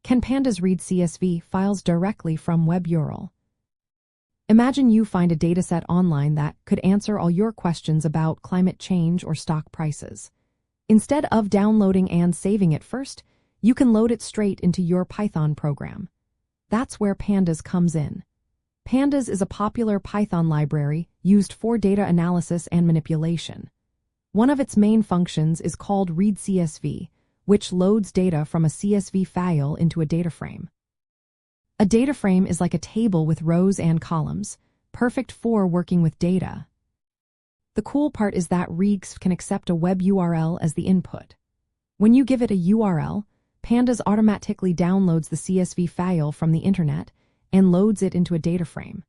Can Pandas read CSV files directly from web URL? Imagine you find a dataset online that could answer all your questions about climate change or stock prices. Instead of downloading and saving it first, you can load it straight into your Python program. That's where Pandas comes in. Pandas is a popular Python library used for data analysis and manipulation. One of its main functions is called read CSV, which loads data from a CSV file into a data frame. A data frame is like a table with rows and columns, perfect for working with data. The cool part is that reads can accept a web URL as the input. When you give it a URL, Pandas automatically downloads the CSV file from the internet and loads it into a data frame.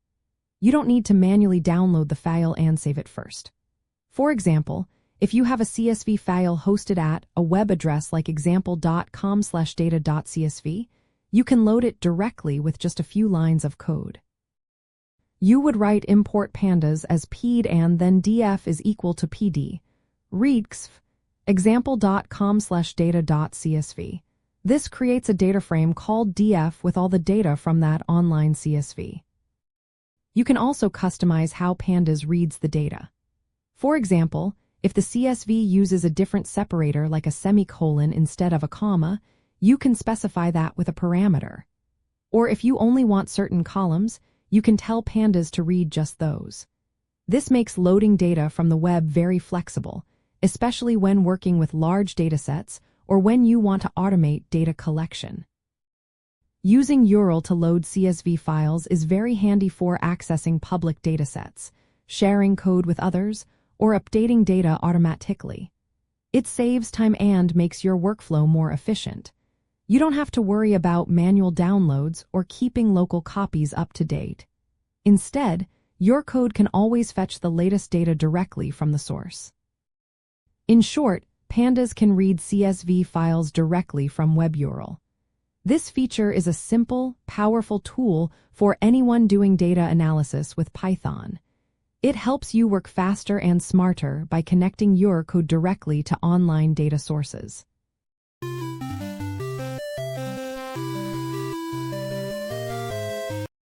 You don't need to manually download the file and save it first. For example, if you have a CSV file hosted at a web address like example.com/data.csv, you can load it directly with just a few lines of code. You would write import pandas as pd and then df is equal to pd. Reads example.com/data.csv. This creates a data frame called df with all the data from that online CSV. You can also customize how Pandas reads the data. For example, if the CSV uses a different separator like a semicolon instead of a comma, you can specify that with a parameter. Or if you only want certain columns, you can tell Pandas to read just those. This makes loading data from the web very flexible, especially when working with large datasets or when you want to automate data collection. Using URL to load CSV files is very handy for accessing public datasets, sharing code with others, or updating data automatically. It saves time and makes your workflow more efficient. You don't have to worry about manual downloads or keeping local copies up to date. Instead, your code can always fetch the latest data directly from the source. In short, Pandas can read CSV files directly from web URL. This feature is a simple, powerful tool for anyone doing data analysis with Python. It helps you work faster and smarter by connecting your code directly to online data sources.